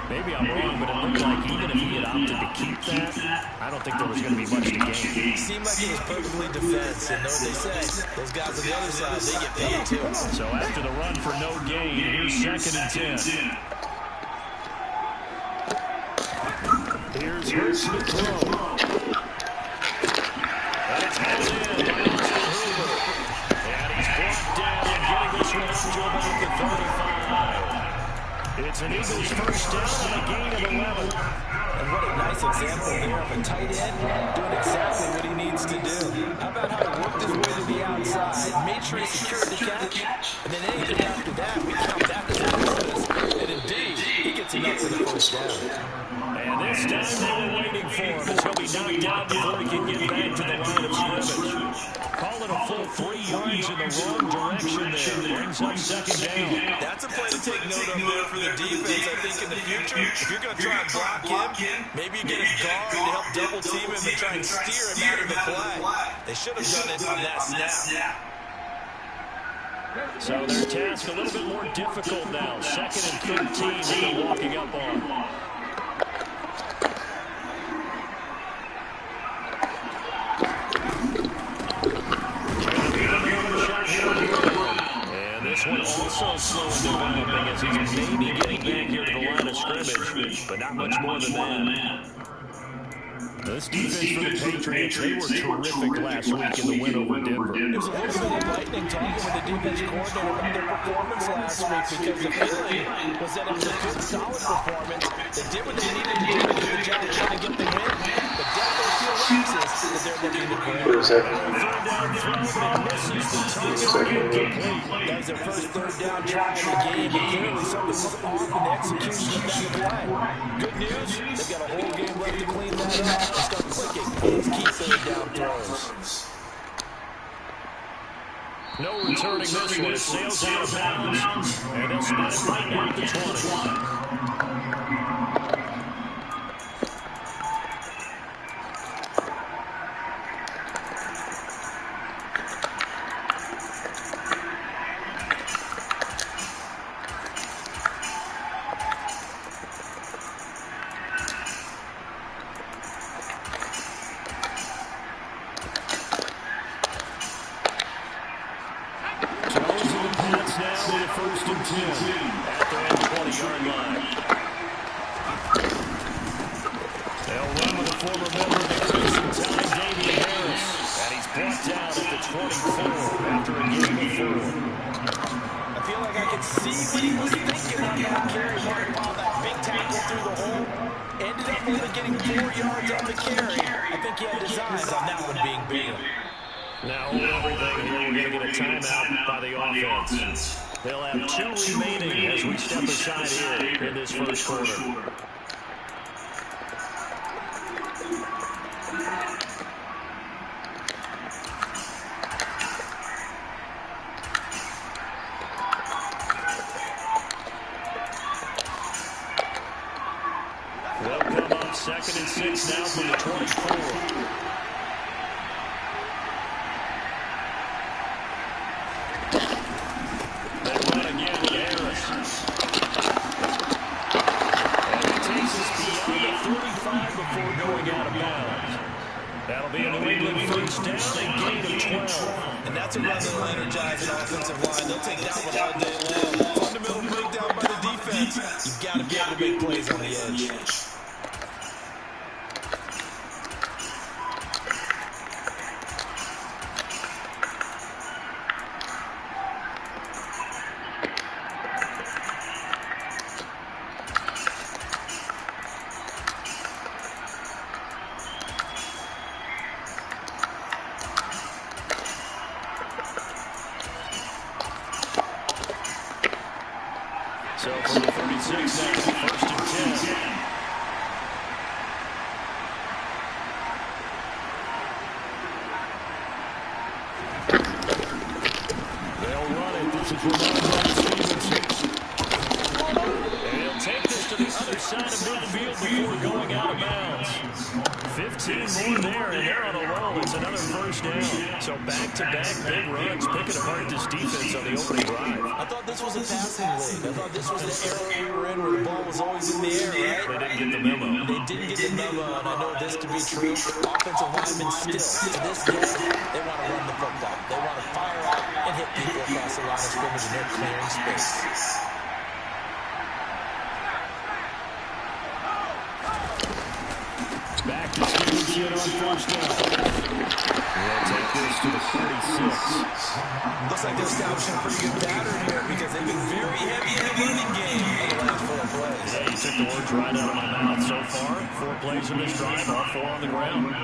Maybe I'm wrong, but it looked like even if he had opted to keep that, I don't think there was going to be much to gain. It seemed like it was perfectly defense, and know what they say. Those guys on the other side, they get paid too. So after the run for no gain, here's 2nd and 10. Here's Hurts to throw. And it's headed in by Austin Hoover. And he's blocked down, getting this one up to about the 35. It's an Eagles first down and a gain of 11. And what a nice example there of a tight end doing exactly what he needs to do. How about how he worked his way to the outside, made sure he secured the catch, and then anything after that, we count that as a bonus. And indeed, he gets enough for the first down. And this time they were waiting for him as he'll be knocked down before he can get back to the line of scrimmage. Call it a full 3 yards in the wrong direction there. Brings up 2nd down. That's a play to take note of there for the defense, I think, in the future. If you're going to try and block him, maybe you get a guard to help double team him and try and steer him out of the play. They should have done it on that snap. So their task a little bit more difficult now. 2nd and 13 that they're walking up on. And this one also slow in developing as he's maybe getting back here to the line of scrimmage, but not much more than that. This defense for the Patriots, they were terrific last week in the win over Denver. It was a little bit of lightning talking with the defense coordinator about their performance last week because the feeling was that it was a good, solid performance. They did what they needed to do to get the job done and get the win, but definitely feel lapses that they're looking to correct. That was their first 3rd down try in the game, but clearly something was off in the execution of that play. Good news, they've got a whole game left to clean that up. Start clicking those key 3rd down throws. No returning this one. It sails out of bounds. And they'll spot it right now at the 20. Now, everything here, we're going to get a timeout by the offense. They'll have two remaining as we step aside here in this first quarter. They'll come up 2nd and 6 now from the 24. That'll be a New England first down, a gain of 12. And that's a run that'll energize an offensive line. They'll take that one all day long. Fundamental breakdown by the defense. You've got to be able to make plays on the edge. So from the 36 now, 1st and 10. They'll run it. This is Ramon Stevenson. And he'll take this to the other side of midfield before going out of bounds. 15 more there, and they're on a roll. It's another first down. So back-to-back big runs, picking apart this defense on the opening drive. I thought this was a passing league. I thought this was an era we were in where the ball was always in the air, right? They didn't get the memo. They didn't get the memo, and I know this to be true. Offensive linemen still, to this day, they want to run the football. They want to fire out and hit people across the line of scrimmage, and they're clearing space. Back to Stevenson on first down. They'll take this to the 36. Looks like they're establishing a pretty good pattern here because they've been very heavy in the running game in the last 4 plays. Yeah, you took the words right out of my mouth so far. 4 plays in this drive, all 4 on the ground.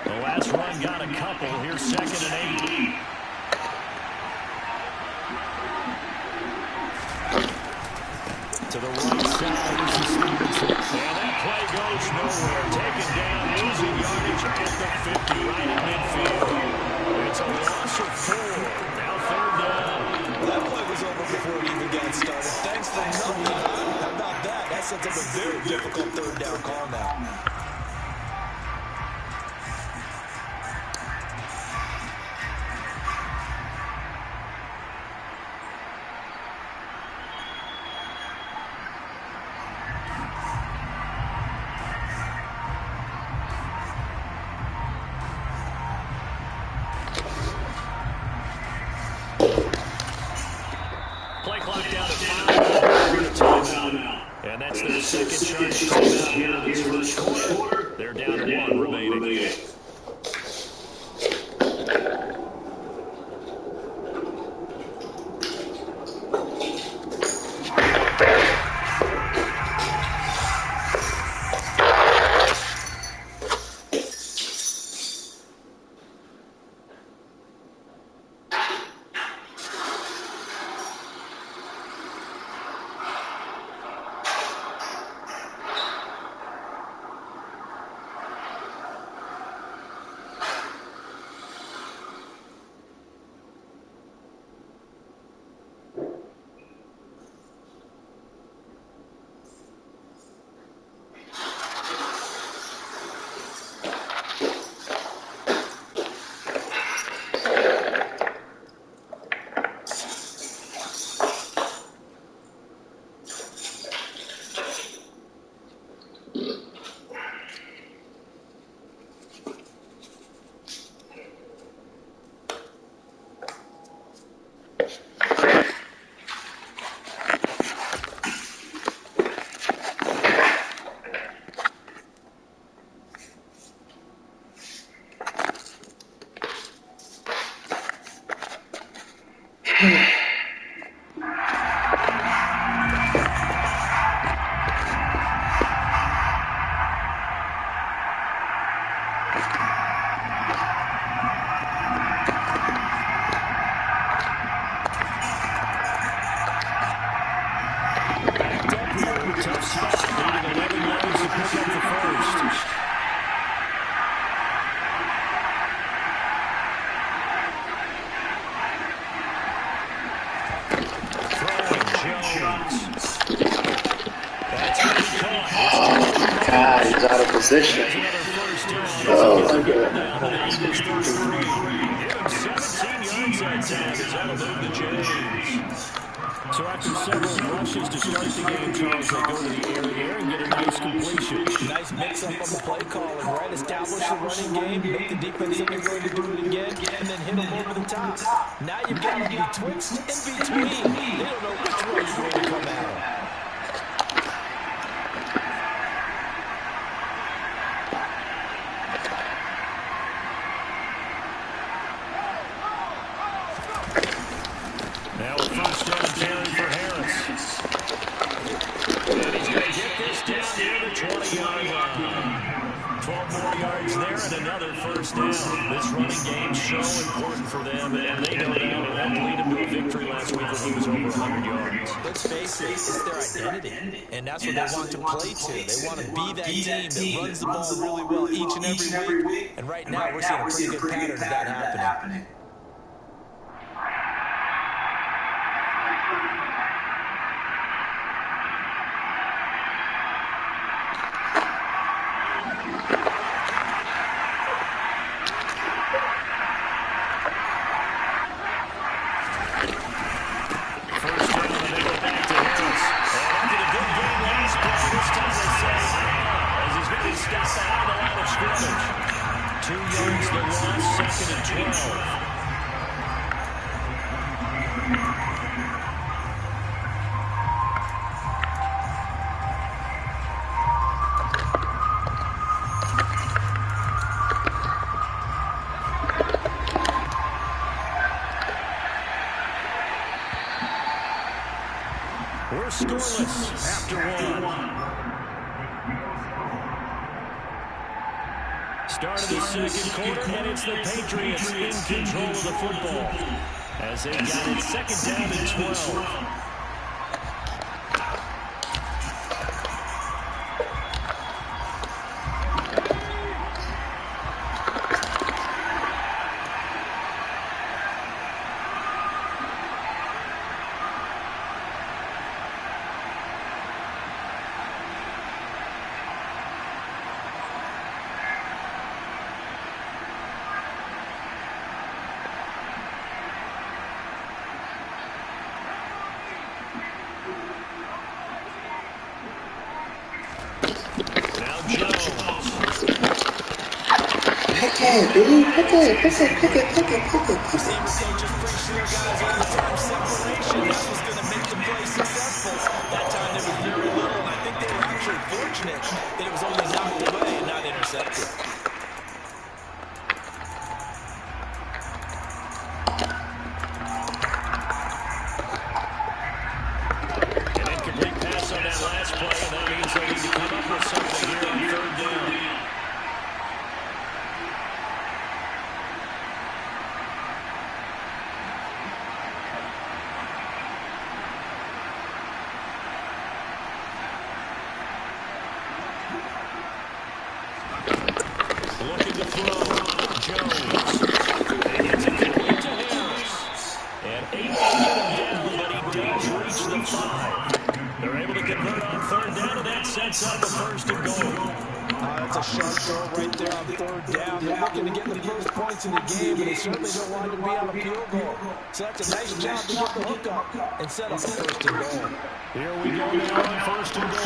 The last run got a couple. Here's 2nd and 8. To the right side, this is Stevenson. And that play goes nowhere. Taken down, losing yardage at the 50, right in midfield. It's a loss of 4. Now 3rd down. That play was over before it even got started. Thanks for nothing. How about that? That sets up a very difficult 3rd down call now. Play clock down to 5. Timeout. And that's their second charge timeout here in this first quarter. They're down to 1 remaining. Tough spot, needing 11 yards to pick up the first. Throwing Jones. That's going to be caught. God, he's out of position. Oh my God. Give him 17 yards that time. That'll move the James. So after several rushes to start the game, Charles, they go to the air here and get a nice completion. Nice mix-up on the play calling, right? Establish the running game, make the defense think they're going to do it again, and then hit them over the top. Now you've got them betwixt in between. They don't know which way you're going to come at them. Now a first down carry for Harris. And he's going to get this down near the 20-yard line. 12 more yards there and another first down. This running game's so important for them, and they know that. It helped lead them to a victory last week when he was over 100 yards. Let's face it, it's their identity, and that's what they want to play to. They want to be that team that runs the ball really well each and every week, and right now we're seeing a pretty good pattern of that happening. We're scoreless after one. Start of the second quarter, and it's the Patriots in control of the football as they got it second down and 12. Pick it, baby. Pick it. Receiver coaches preach to their guys all the time. Separation, that's what's going to make the play successful. That time there was very little, and I think they were actually fortunate that it was only knocked away and not intercepted. An incomplete pass on that last play, and that means they need to come up with something here on third down. Looking to throw, Jones. And it's incomplete to Harris. And 8 to get him down, but he does reach the 5. They're able to convert on third down, and that sets up a first and goal. That's a sharp throw right there on third down. They're looking to get the first points in the game, but they certainly don't want to be on a field goal. So that's a nice job to get the hook up and set up the first and goal. Here we go now on first and goal.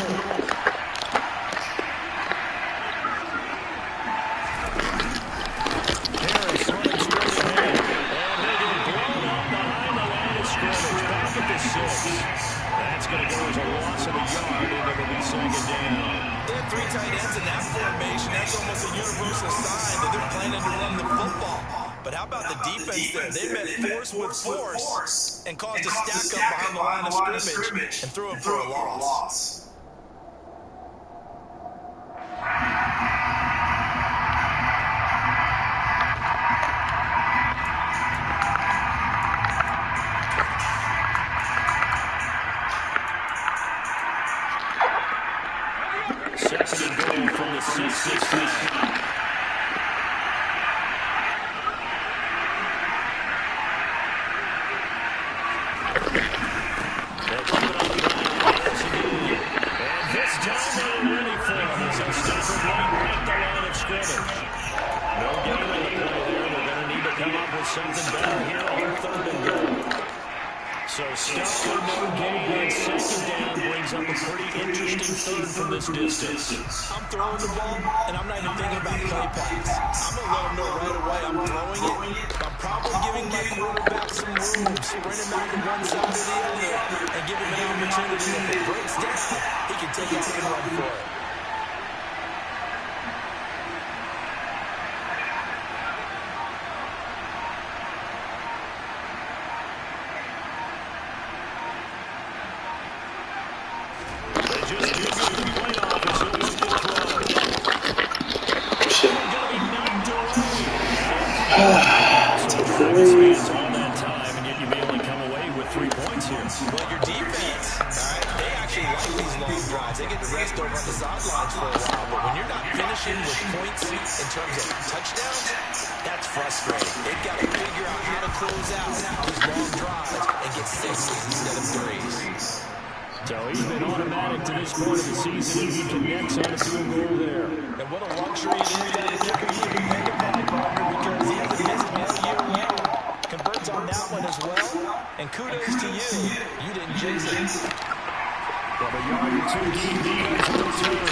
Harris running straight ahead. And they get blown up behind the line of scrimmage. Back at the 6. That's going to go as a loss of a yard, and it'll be second down. They have 3 tight ends in that formation. That's almost a universal sign that they're planning to run the football. But how about the defense there? They met force with force and caused a stack up behind the line of scrimmage and threw it for a loss. Second and goal from the 6 this time. They'll keep it on the ground. There's a knee. And this time they're ready for him as they stop it right at the line of scrimmage. No gain on the play there. They're going to need to come up with something better here on third and goal. So stuck with no gain, second down brings up a pretty interesting third from this distance. I'm throwing the ball, and I'm not even thinking about play pass. I'm going to let them know right away I'm throwing it. I'm probably giving my quarterback some room, sprint him out to one side or the other, and give him an opportunity. If it breaks down, he can take off and run for it. Well, your defense, all right, they actually like these long drives. They get to rest over on the sidelines for a while. But when you're not finishing with points in terms of touchdowns, that's frustrating. They've got to figure out how to close out these long drives and get sixes instead of threes. So he's been automatic to this point of the season. He connects on a field goal there. And what a luxury it is that the kicker you depend upon, partner, because he hasn't missed all year long. Converts on that one as well. And kudos to you. You didn't jinx it. From a yard or two, keep defense on return.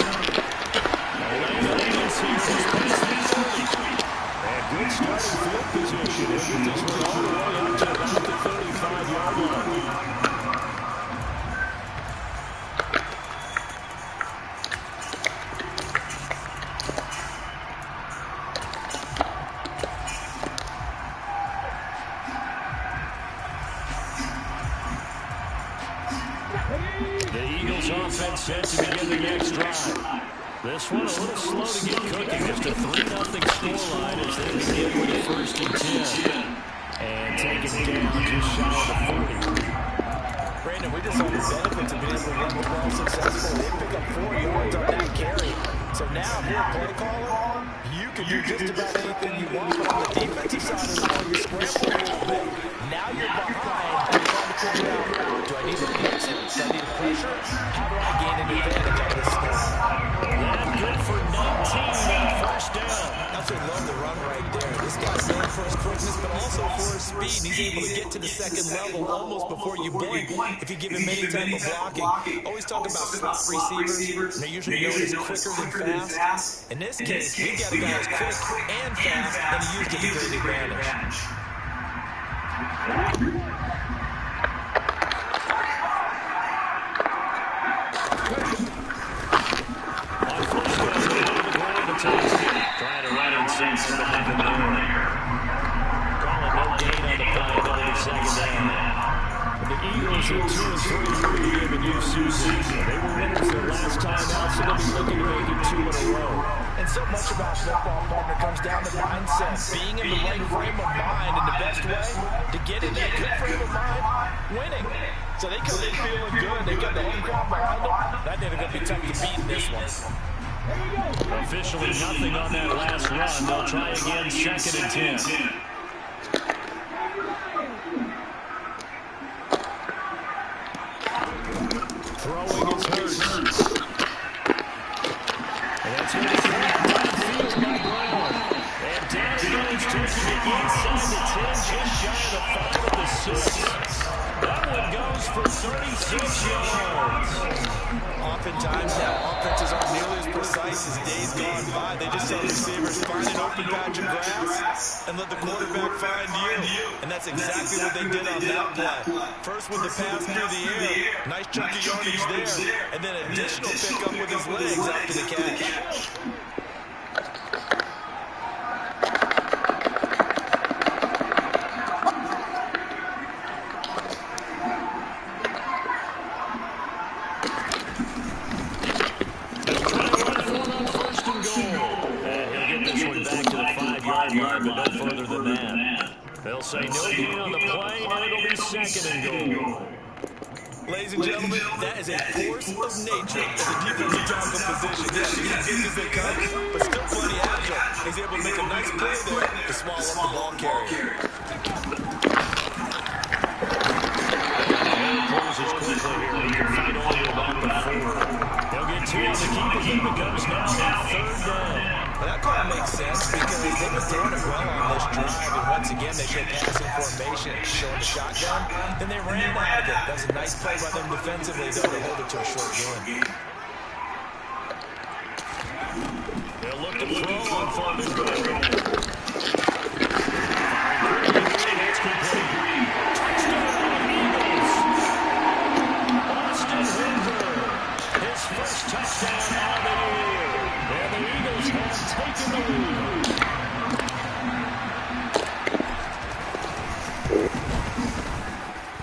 And good starting field position. He'll get this one all the way up to about the 35-yard line. Offense set to begin the next drive. This one a little slow to get cooking. Just a 3-0 scoreline as they begin with a 1st and 10. And take it down just shy of the 40. Brandon, we just saw the benefits of being able to run the ball successfully. They pick up 4 yards on that carry. So now, if you're a play caller, you can do just about anything you want. But on the defensive side of the ball, you're scrambling a little bit. Now you're behind. You're trying to figure out, do I need to blitz? Do I need to pressure? How do I gain an advantage out of this score? And good for 19 on 1st down. That's what I love the run right there. This guy's known for his quickness, but also for his speed. He's able to get to the second level almost before you blink if you give him any type of blocking. Always talk about slot receivers. They're usually known as quicker than fast. In this case, we've got a guy who's quick and fast, and he used it to great advantage. Trying to run inside from behind the door. Calling no gain on the play, but a 2nd down. The Eagles are 2-3 here in new season. They were winners their last time out, so they'll be looking to make it 2 in a row. And so much about football, partner, comes down to mindset. Being in the right frame of mind, and the best way to get in that good frame of mind, winning. So they come in feeling good. They got the home crowd behind them. I think they're going to be tough to beat in this one. Officially nothing on that last run. They'll try again, 2nd and 10. Throwing is Hurts. And that's going to come downfield by Brown. And down he goes, taking it inside the 10, just shy of the 5 of the 6. That one goes for 36 yards. Oftentimes now, offenses aren't nearly as precise as days gone by. They just tell receivers, find an open patch of grass and let the quarterback find you. And that's exactly what they did on that play. First with the pass through the air, nice chunky yardage there, and then additional pickup with his legs after the catch. that. They'll say no gain on the play, and it'll be second and goal. Ladies and gentlemen, that is a force of nature at the defensive tackle position. Yes, he's as big as they come, but still plenty agile. He's able to make a nice play there to swallow up the ball carrier. Closes quickly here. He can fight all the way back to 4. He'll get 2 on the keep. It becomes now third down. Well, that call makes sense because they've been throwing it well on this drive, and once again they show passing formation, showing the shotgun. Then they ran out of it. That was a nice play by them defensively, though, to hold it to a short game. They'll look to throw on 3rd and goal. That's complete. Touchdown, Eagles. Austin Hooper, his first touchdown of the year. And the Eagles have taken the lead.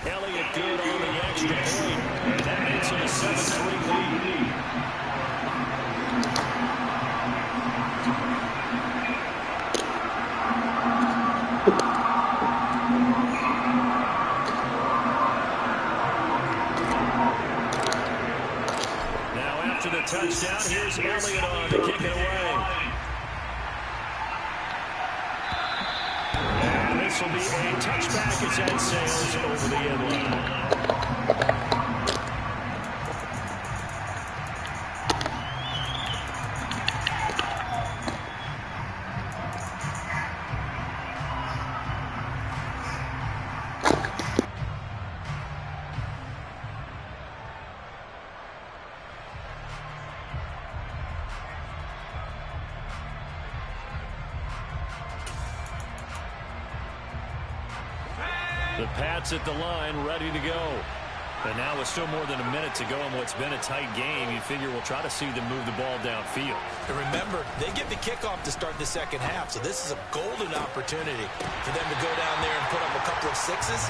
Elliott good on the extra point. And that makes it a 7-3 lead. Now after the touchdown, here's Elliott on to kick it away. And this will be a touchback as that sails over the end line. The Pats at the line, ready to go. And now with still more than a minute to go in what's been a tight game, you figure we'll try to see them move the ball downfield. And remember, they get the kickoff to start the second half, so this is a golden opportunity for them to go down there and put up a couple of sixes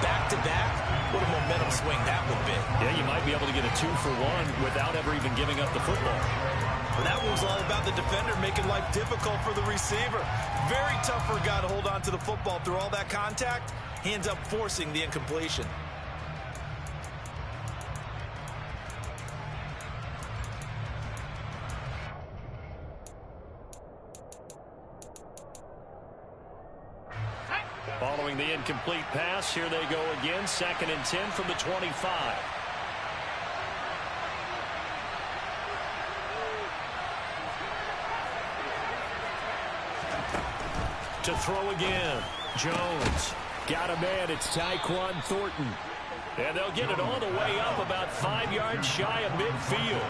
back-to-back. What a momentum swing that would be. Yeah, you might be able to get a 2-for-1 without ever even giving up the football. Well, that one's all about the defender making life difficult for the receiver. Very tough for a guy to hold on to the football through all that contact. He ends up forcing the incompletion. Following the incomplete pass, here they go again. 2nd and 10 from the 25. To throw again. Jones. Got a man. It's Tyquan Thornton. And they'll get it all the way up about 5 yards shy of midfield.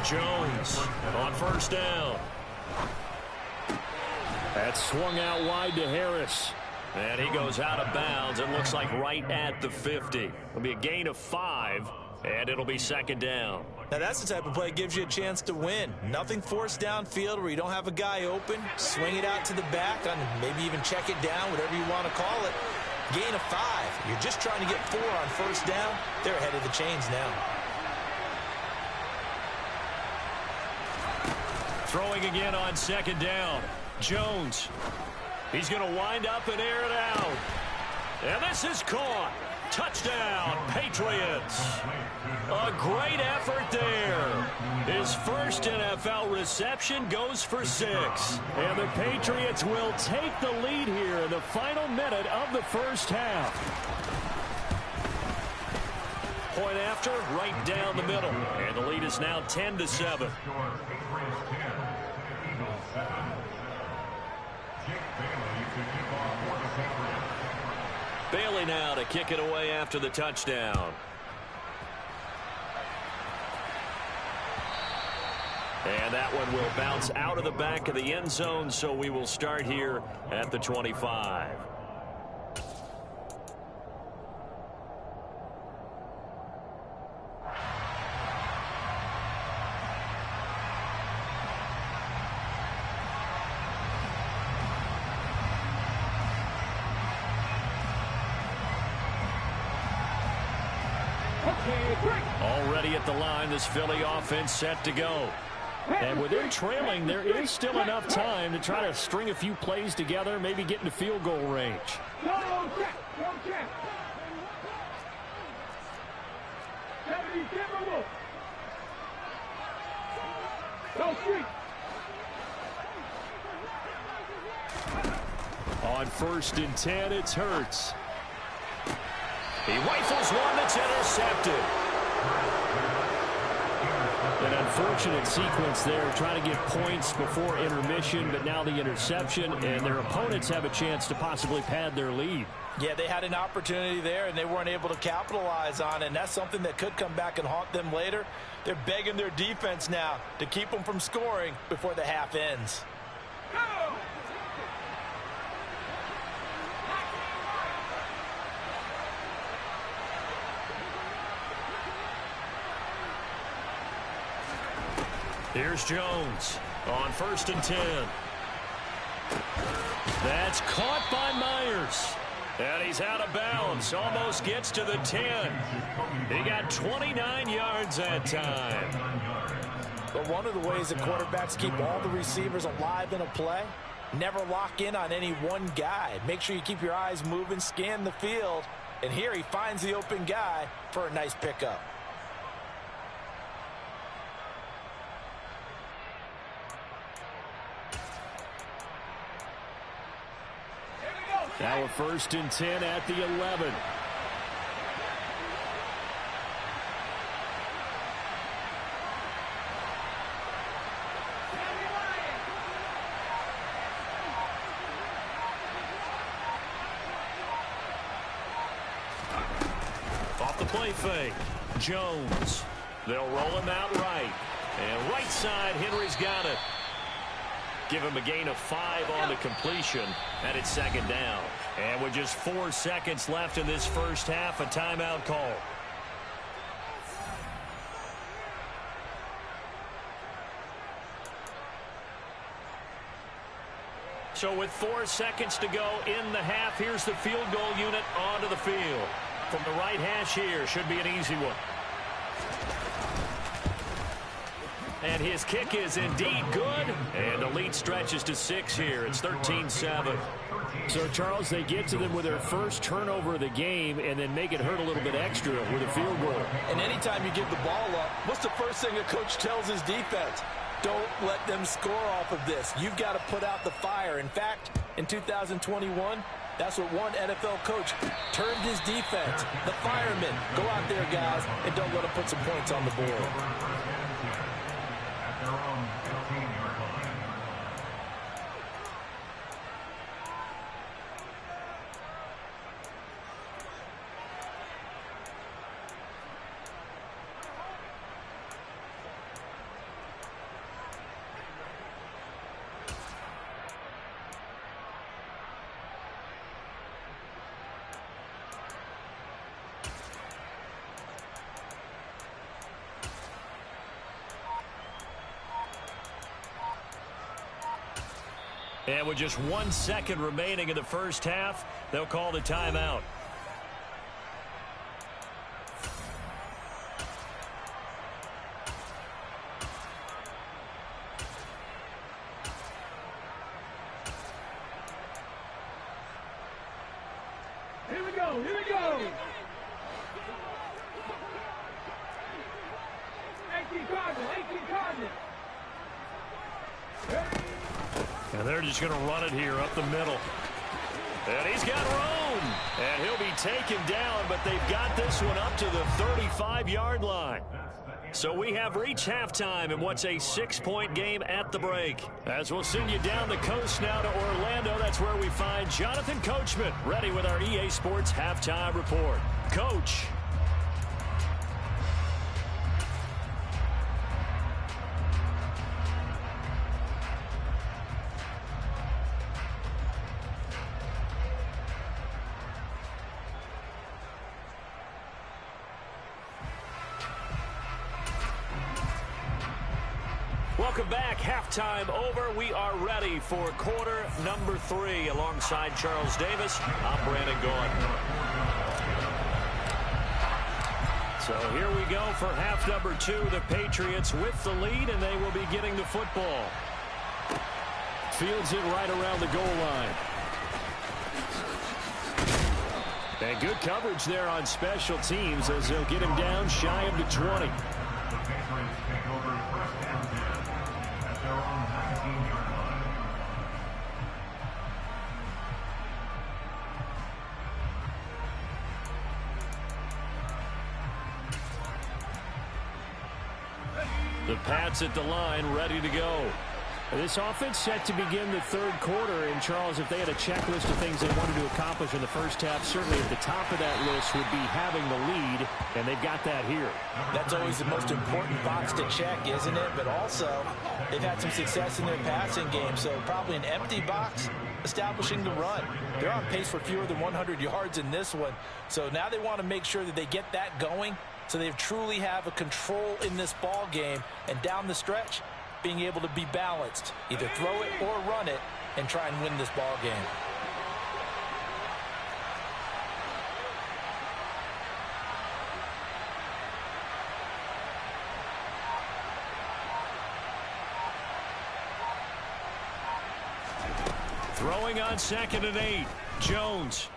Jones on 1st down. That's swung out wide to Harris. And he goes out of bounds. It looks like right at the 50. It'll be a gain of 5, and it'll be 2nd down. Now that's the type of play that gives you a chance to win. Nothing forced downfield where you don't have a guy open. Swing it out to the back, and maybe even check it down, whatever you want to call it. Gain of 5. You're just trying to get 4 on 1st down. They're ahead of the chains now. Throwing again on 2nd down. Jones. He's going to wind up and air it out. And this is caught. Touchdown, Patriots. A great effort there. His first NFL reception goes for 6. And the Patriots will take the lead here in the final minute of the 1st half. Point after, right down the middle. And the lead is now 10-7. Bailey now to kick it away after the touchdown. And that one will bounce out of the back of the end zone, so we will start here at the 25. Already at the line, this Philly offense set to go. And with them trailing, there is still enough time to try to string a few plays together, maybe get into field goal range. Go check. 77 more. Go street. On 1st and 10, it's Hurts. He rifles one that's intercepted. An unfortunate sequence there, trying to get points before intermission, but now the interception, and their opponents have a chance to possibly pad their lead. Yeah, they had an opportunity there, and they weren't able to capitalize on it, and that's something that could come back and haunt them later. They're begging their defense now to keep them from scoring before the half ends. Go! Here's Jones on 1st and 10. That's caught by Myers. And he's out of bounds. Almost gets to the 10. He got 29 yards that time. But one of the ways that quarterbacks keep all the receivers alive in a play, never lock in on any one guy. Make sure you keep your eyes moving, scan the field. And here he finds the open guy for a nice pickup. Now a 1st and 10 at the 11. Off the play fake, Jones. They'll roll him out right. And right side, Henry's got it. Give him a gain of 5 on the completion, and it's 2nd down. And with just 4 seconds left in this first half, a timeout call. So with 4 seconds to go in the half, here's the field goal unit onto the field. From the right hash here, should be an easy one. And his kick is indeed good. And the lead stretches to 6 here. It's 13-7. So, Charles, they get to them with their first turnover of the game and then make it hurt a little bit extra with a field goal. And anytime you give the ball up, what's the first thing a coach tells his defense? Don't let them score off of this. You've got to put out the fire. In fact, in 2021, that's what one NFL coach termed his defense. The firemen. Go out there, guys, and don't let them put some points on the board. And with just 1 second remaining in the first half, they'll call the timeout. Here we go. 18 Cardinals. And they're just going to run it here up the middle. And he's got room. And he'll be taken down, but they've got this one up to the 35-yard line. So we have reached halftime in what's a 6-point game at the break. As we'll send you down the coast now to Orlando, that's where we find Jonathan Coachman ready with our EA Sports Halftime Report. Coach. Welcome back. Halftime over. We are ready for quarter number 3. Alongside Charles Davis, I'm Brandon Gaughan. So here we go for half number 2. The Patriots with the lead, and they will be getting the football. Fields it right around the goal line. And good coverage there on special teams as they'll get him down shy of the 20. The Pats at the line, ready to go. This offense set to begin the third quarter. And, Charles, if they had a checklist of things they wanted to accomplish in the first half, certainly at the top of that list would be having the lead, and they've got that here. That's always the most important box to check, isn't it? But also, they've had some success in their passing game, so probably an empty box establishing the run. They're on pace for fewer than 100 yards in this one, so now they want to make sure that they get that going so they truly have a control in this ball game, and down the stretch, being able to be balanced, either throw it or run it, and try and win this ball game. Throwing on 2nd and 8. Jones.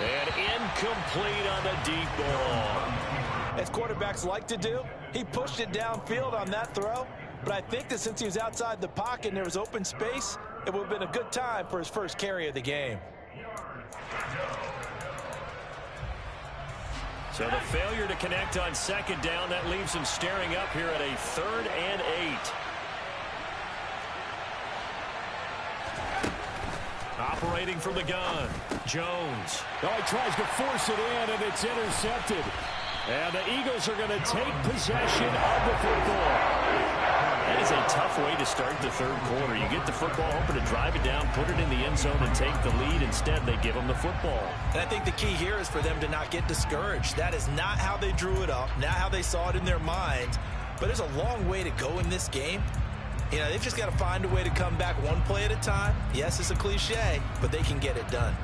And incomplete on the deep ball. As quarterbacks like to do, he pushed it downfield on that throw. But I think that since he was outside the pocket and there was open space, it would have been a good time for his first carry of the game. So the failure to connect on 2nd down, that leaves him staring up here at a 3rd and 8. Operating from the gun, Jones. Oh, he tries to force it in, and it's intercepted. And the Eagles are going to take possession of the football. That is a tough way to start the third quarter. You get the football, hoping to drive it down, put it in the end zone, and take the lead. Instead, they give them the football. And I think the key here is for them to not get discouraged. That is not how they drew it up, not how they saw it in their minds. But there's a long way to go in this game. You know, they've just got to find a way to come back one play at a time. Yes, it's a cliche, but they can get it done.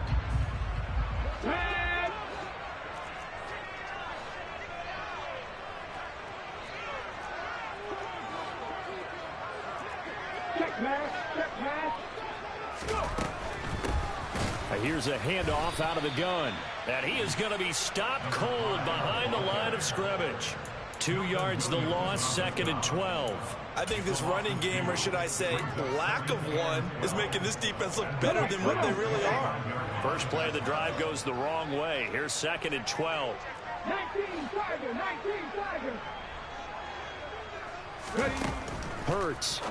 Here's a handoff out of the gun. And he is going to be stopped cold behind the line of scrimmage. 2 yards the loss, 2nd and 12. I think this running game, or should I say lack of one, is making this defense look better than what they really are. First play of the drive goes the wrong way. Here's 2nd and 12. 19 Tiger, 19 Tiger. Hurts.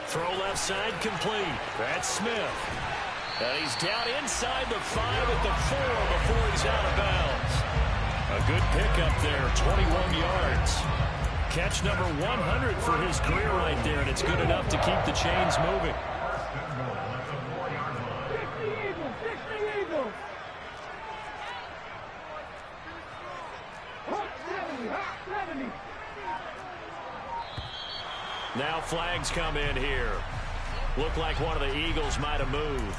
Throw left side complete. That's Smith. And he's down inside the 5 at the 4 before he's out of bounds. A good pickup there, 21 yards. Catch number 100 for his career right there, and it's good enough to keep the chains moving. 60 Eagles, 60 Eagles. Hot 70, hot 70. Now flags come in here. Looked like one of the Eagles might have moved.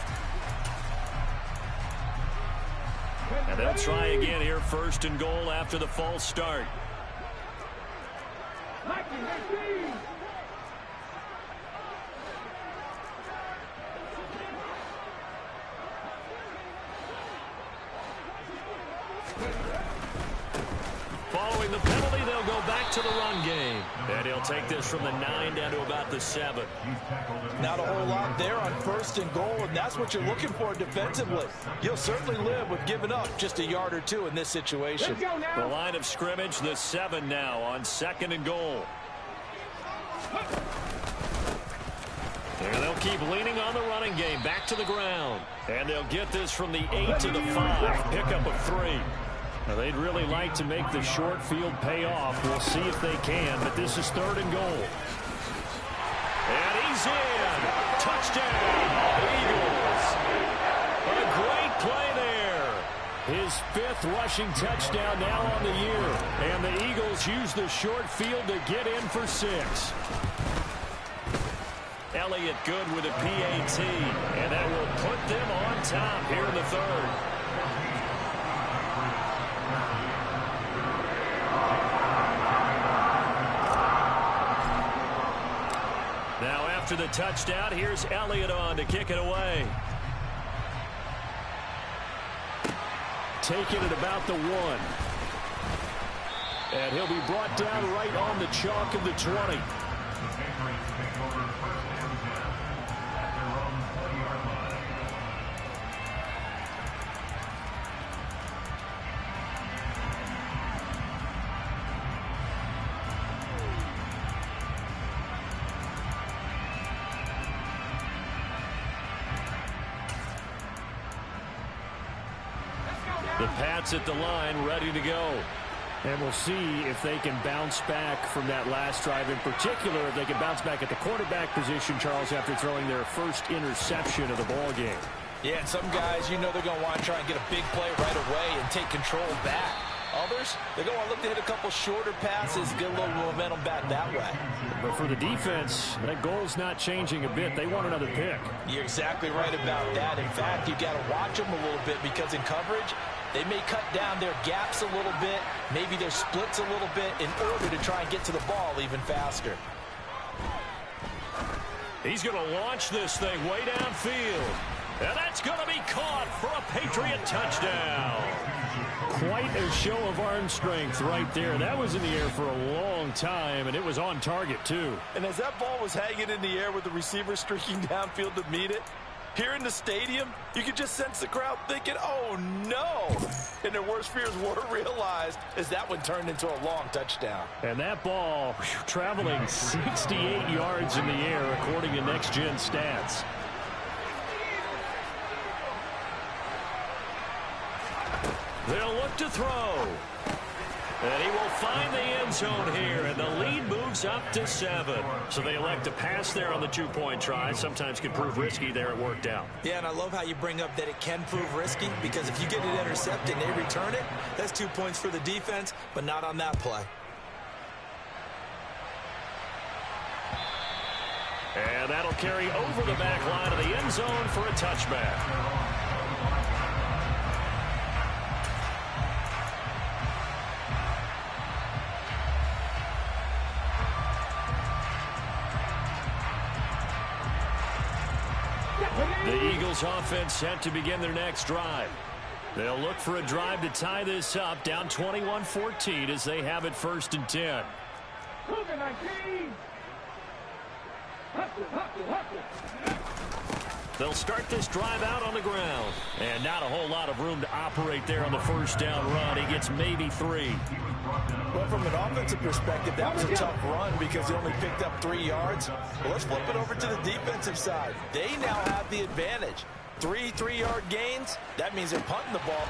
And they'll try again here, 1st and goal after the false start. Following the penalty, they'll go back to the run game. And he'll take this from the 9 down to about the 7. Not a whole lot there on 1st and goal, and that's what you're looking for defensively. You'll certainly live with giving up just a yard or 2 in this situation. The line of scrimmage, the 7 now on 2nd and goal. And they'll keep leaning on the running game, back to the ground. And they'll get this from the 8 to the 5, pickup of 3. Now, they'd really like to make the short field pay off. We'll see if they can, but this is 3rd and goal. And he's in. Touchdown, Eagles. A great play there. His 5th rushing touchdown now on the year. And the Eagles use the short field to get in for 6. Elliott good with a PAT, and that will put them on top here in the third. Now after the touchdown, here's Elliott on to kick it away. Taking it about the 1. And he'll be brought down right on the chalk of the 20. The Pats at the line, ready to go. And we'll see if they can bounce back from that last drive. In particular, if they can bounce back at the quarterback position, Charles, after throwing their first interception of the ball game. Yeah, and some guys, you know they're going to want to try and get a big play right away and take control back. Others, they're going to look to hit a couple shorter passes, get a little momentum back that way. But for the defense, that goal's not changing a bit. They want another pick. You're exactly right about that. In fact, you got to watch them a little bit because in coverage, they may cut down their gaps a little bit, maybe their splits a little bit in order to try and get to the ball even faster. He's going to launch this thing way downfield. And that's going to be caught for a Patriot touchdown. Quite a show of arm strength right there. That was in the air for a long time, and it was on target, too. And as that ball was hanging in the air with the receiver streaking downfield to meet it, here in the stadium, you could just sense the crowd thinking, oh, no. And their worst fears were realized as that one turned into a long touchdown. And that ball traveling 68 yards in the air, according to Next Gen Stats. They'll look to throw. And he will find the end zone here, and the lead moves up to 7. So they elect to pass there on the two-point try. Sometimes can prove risky there. It worked out. Yeah, and I love how you bring up that it can prove risky, because if you get it intercepted and they return it, that's 2 points for the defense, but not on that play. And that'll carry over the back line of the end zone for a touchback. The Eagles offense set to begin their next drive. They'll look for a drive to tie this up, down 21-14 as they have it 1st and 10. Cougar 19. They'll start this drive out on the ground. And not a whole lot of room to operate there on the first down run. He gets maybe 3. Well, from an offensive perspective, that was a tough run because he only picked up 3 yards. Well, let's flip it over to the defensive side. They now have the advantage. 3 3-yard gains. That means they're punting the ball.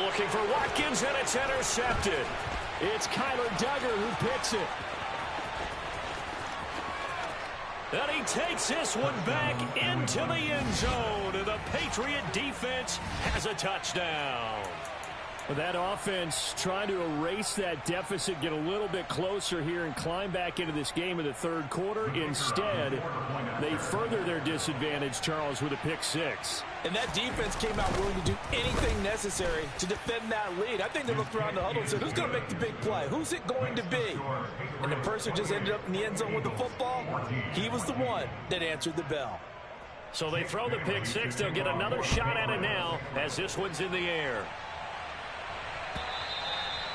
Looking for Watkins, and it's intercepted. It's Kyler Duggar who picks it. And he takes this one back into the end zone. And the Patriot defense has a touchdown. That offense trying to erase that deficit, get a little bit closer here and climb back into this game in the third quarter. Instead, they further their disadvantage, Charles, with a pick 6. And that defense came out willing to do anything necessary to defend that lead. I think they looked around the huddle and said, who's going to make the big play? Who's it going to be? And the person just ended up in the end zone with the football. He was the one that answered the bell. So they throw the pick 6. They'll get another shot at it now as this one's in the air.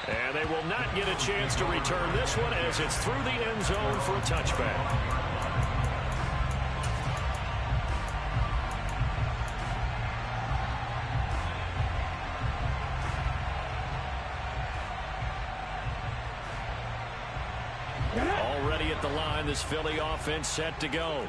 And they will not get a chance to return this one as it's through the end zone for a touchback. Already at the line, this Philly offense set to go.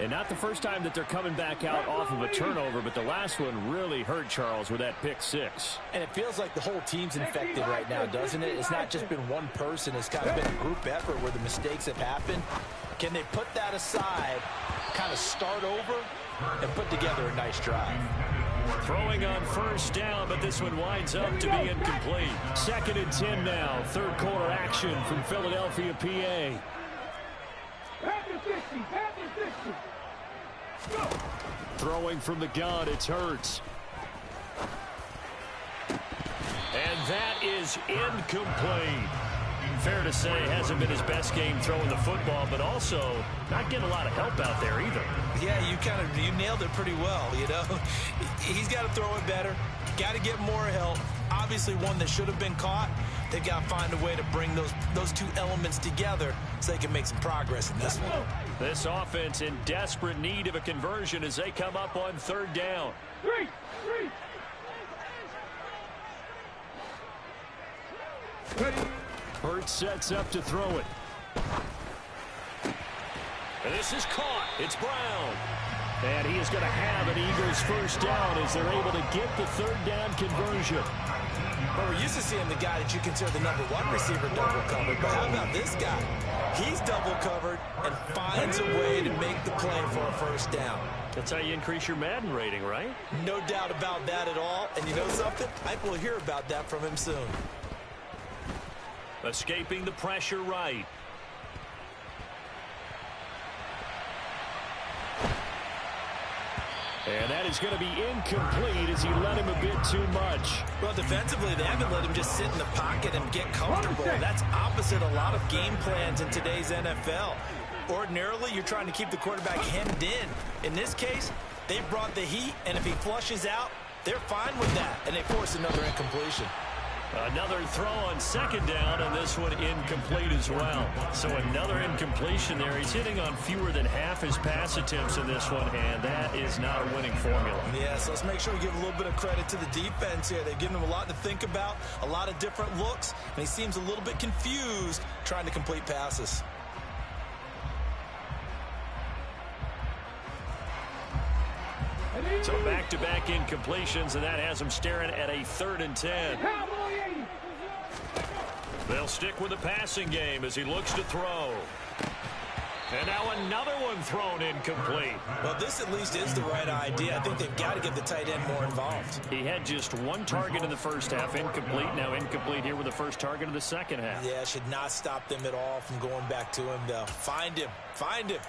And not the first time that they're coming back out off of a turnover, but the last one really hurt Charles with that pick 6. And it feels like the whole team's infected right now, doesn't it? It's not just been one person. It's kind of been a group effort where the mistakes have happened. Can they put that aside, kind of start over, and put together a nice drive? Throwing on first down, but this one winds up to be incomplete. 2nd and 10 now. Third quarter action from Philadelphia, PA. Panthers 60, Panthers 60. Throwing from the gun, it's Hurts. And that is incomplete. Fair to say, hasn't been his best game throwing the football, but also not getting a lot of help out there either. Yeah, you nailed it pretty well, you know. He's got to throw it better. Got to get more help. Obviously one that should have been caught. They've got to find a way to bring those two elements together so they can make some progress in this one. This offense in desperate need of a conversion as they come up on third down. Three. Hurts sets up to throw it. And this is caught. It's Brown. And he is going to have an Eagles first down as they're able to get the third down conversion. Well, we're used to seeing the guy that you consider the number one receiver double covered, but how about this guy? He's double covered and finds a way to make the play for a first down. That's how you increase your Madden rating, right? No doubt about that at all. And you know something? I think we'll hear about that from him soon. Escaping the pressure right. And that is going to be incomplete as he let him a bit too much. Well, defensively, they haven't let him just sit in the pocket and get comfortable. That's opposite a lot of game plans in today's NFL. Ordinarily, you're trying to keep the quarterback hemmed in. In this case, they brought the heat, and if he flushes out, they're fine with that, and they force another incompletion. Another throw on second down, and this one incomplete as well. So another incompletion there. He's hitting on fewer than half his pass attempts in this one, and that is not a winning formula. Yeah, so let's make sure we give a little bit of credit to the defense here. They've given him a lot to think about, a lot of different looks, and he seems a little bit confused trying to complete passes. So back-to-back incompletions, and that has him staring at a 3rd and 10. They'll stick with the passing game as he looks to throw. And now another one thrown incomplete. Well, this at least is the right idea. I think they've got to get the tight end more involved. He had just one target in the first half, incomplete. Now incomplete here with the first target of the second half. Yeah, should not stop them at all from going back to him, though. Find him. Find him.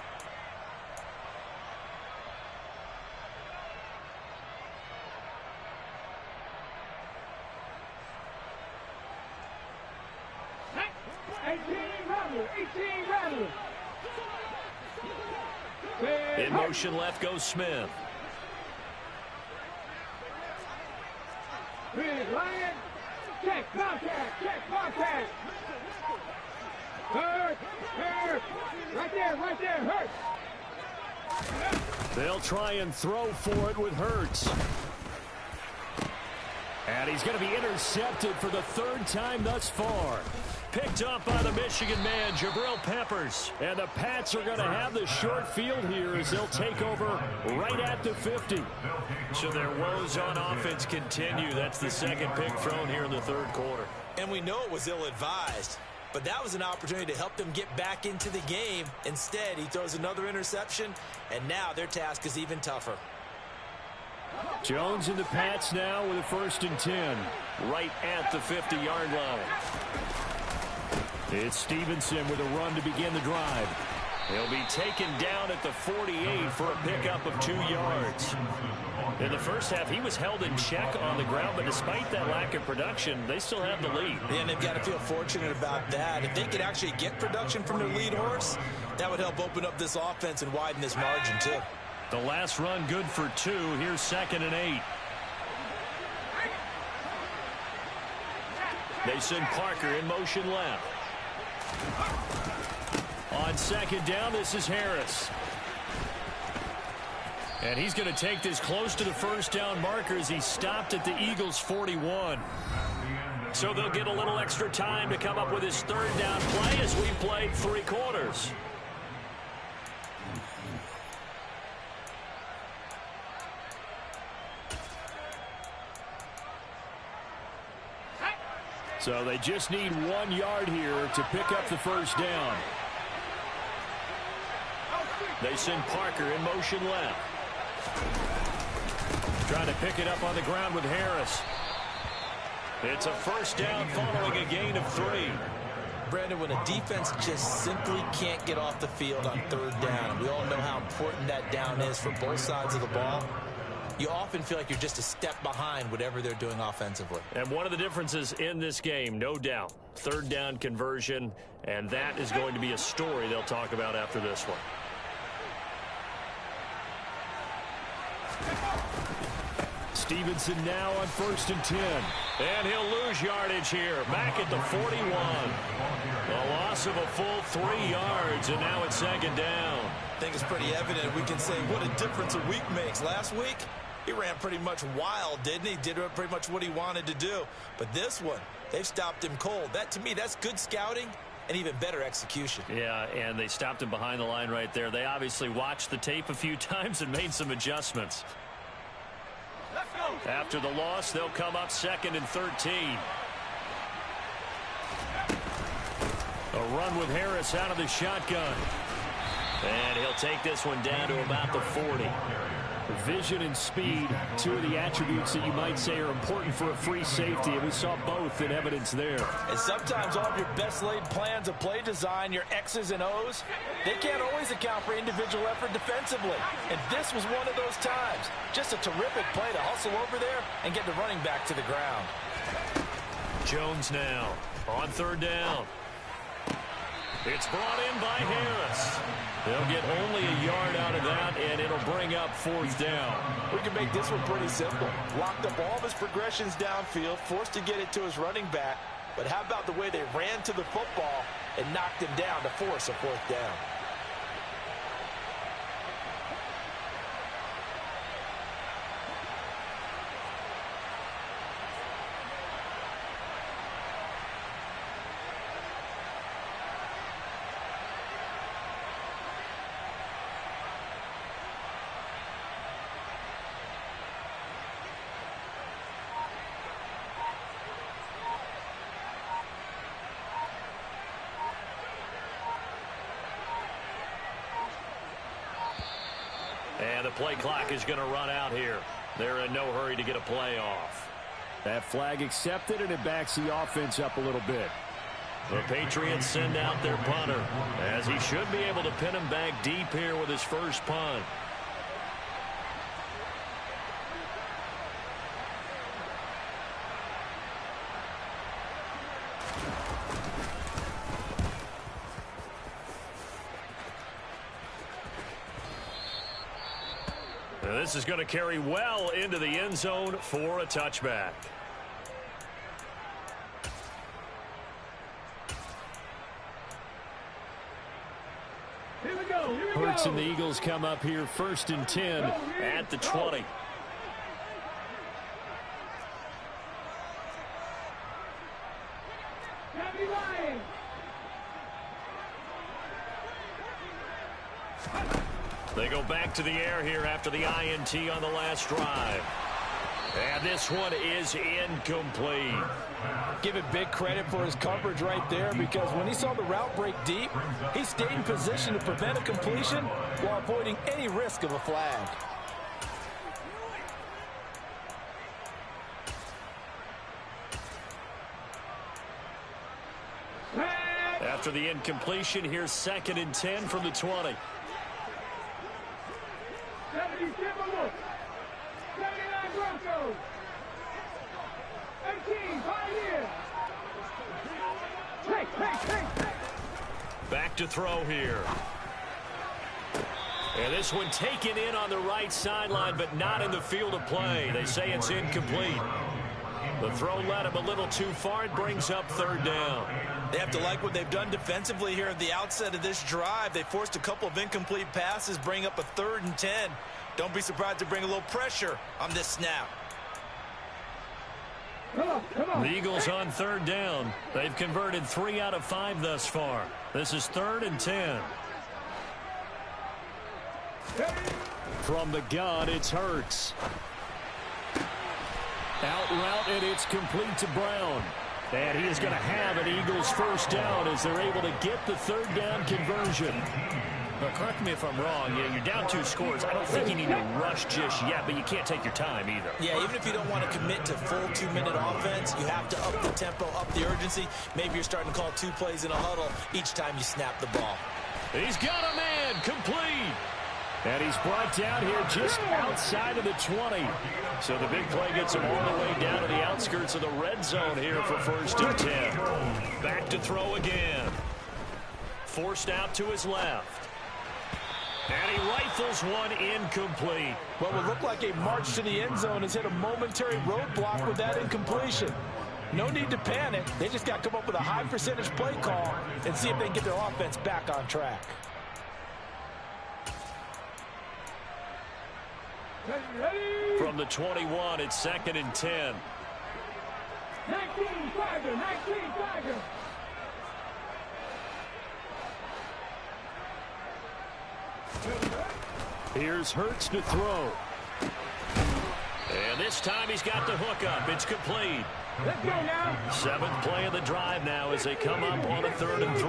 In motion left goes Smith. Big Lion. Check contact. Hurt. Right there, Hurt. They'll try and throw for it with Hurts. And he's going to be intercepted for the 3rd time thus far. Picked up by the Michigan man, Jabril Peppers. And the Pats are going to have the short field here as they'll take over right at the 50. So their woes on offense continue. That's the second pick thrown here in the 3rd quarter. And we know it was ill-advised, but that was an opportunity to help them get back into the game. Instead, he throws another interception, and now their task is even tougher. Jones and the Pats now with a 1st and 10. Right at the 50-yard line. It's Stevenson with a run to begin the drive. He'll be taken down at the 48 for a pickup of 2 yards. In the first half, he was held in check on the ground, but despite that lack of production, they still have the lead. And they've got to feel fortunate about that. If they could actually get production from their lead horse, that would help open up this offense and widen this margin, too. The last run good for 2. Here's 2nd and 8. They send Parker in motion left. On 2nd down, this is Harris. And he's going to take this close to the first down marker as he stopped at the Eagles' 41. So they'll get a little extra time to come up with his 3rd down play as we played 3 quarters. So they just need 1 yard here to pick up the first down. They send Parker in motion left. Trying to pick it up on the ground with Harris. It's a first down following a gain of 3. Brandon, when a defense just simply can't get off the field on third down, and we all know how important that down is for both sides of the ball, you often feel like you're just a step behind whatever they're doing offensively. And one of the differences in this game, no doubt, third down conversion, and that is going to be a story they'll talk about after this one. Stevenson now on 1st and 10. And he'll lose yardage here. Back at the 41. A loss of a full 3 yards, and now it's 2nd down. I think it's pretty evident. We can say what a difference a week makes. Last week, he ran pretty much wild, didn't he? Did pretty much what he wanted to do. But this one, they've stopped him cold. That, to me, that's good scouting and even better execution. Yeah, and they stopped him behind the line right there. They obviously watched the tape a few times and made some adjustments. After the loss, they'll come up 2nd and 13. A run with Harris out of the shotgun. And he'll take this one down to about the 40. Vision and speed, 2 of the attributes that you might say are important for a free safety, and we saw both in evidence there. And sometimes all of your best laid plans of play design, your X's and O's, they can't always account for individual effort defensively. And this was one of those times. Just a terrific play to hustle over there and get the running back to the ground. Jones now on 3rd down. It's brought in by Harris. They'll get only a yard out of that, and it'll bring up 4th down. We can make this one pretty simple. Locked up all of his progressions downfield, forced to get it to his running back. But how about the way they ran to the football and knocked him down to force a 4th down? And the play clock is going to run out here. They're in no hurry to get a play off. That flag accepted, and it backs the offense up a little bit. The Patriots send out their punter, as he should be able to pin him back deep here with his first punt. This is going to carry well into the end zone for a touchback. Here we go. Hurts and the Eagles come up here 1st and 10 at the 20. They go back to the air here after the INT on the last drive. And this one is incomplete. Give it big credit for his coverage right there, because when he saw the route break deep, he stayed in position to prevent a completion while avoiding any risk of a flag. After the incompletion, here's 2nd and 10 from the 20. 79 Broncos. 18 Pioneers. Hey. Back to throw here. And this one taken in on the right sideline, but not in the field of play. They say it's incomplete. The throw led him a little too far. It brings up 3rd down. They have to like what they've done defensively here at the outset of this drive. They forced a couple of incomplete passes, bring up a 3rd and 10. Don't be surprised to bring a little pressure on this snap. Come on. The Eagles on 3rd down. They've converted 3 out of 5 thus far. This is 3rd and 10. From the gun, it's Hurts. Out route, and it's complete to Brown. And he is going to have an Eagles 1st down as they're able to get the 3rd down conversion. Well, correct me if I'm wrong. Yeah, you're down 2 scores. I don't think you need to rush just yet, but you can't take your time either. Yeah, even if you don't want to commit to full 2-minute offense, you have to up the tempo, up the urgency. Maybe you're starting to call 2 plays in a huddle each time you snap the ball. He's got a man, complete. And he's brought down here just outside of the 20. So the big play gets him all the way down to the outskirts of the red zone here for 1st and 10. Back to throw again. Forced out to his left. And he rifles one incomplete. What would look like a march to the end zone has hit a momentary roadblock with that incompletion. No need to panic. They just got to come up with a high percentage play call and see if they can get their offense back on track. From the 21, it's 2nd and 10. 19 Tiger, 19 Tiger. Here's Hurts to throw. And this time he's got the hook up. It's complete. Let's go now. 7th play of the drive now as they come up on a 3rd and 3.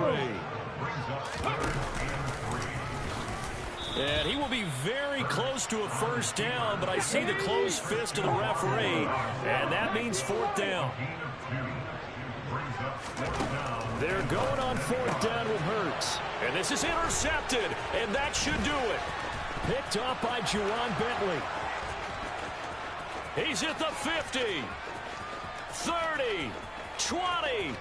And he will be very close to a 1st down, but I see the closed fist of the referee, and that means 4th down. They're going on 4th down with Hurts. And this is intercepted, and that should do it. Picked up by Juwan Bentley. He's at the 50, 30, 20.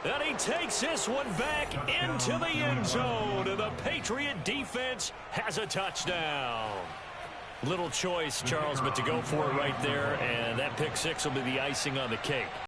And he takes this one back into the end zone. And the Patriot defense has a touchdown. Little choice, Charles, but to go for it right there. And that pick 6 will be the icing on the cake.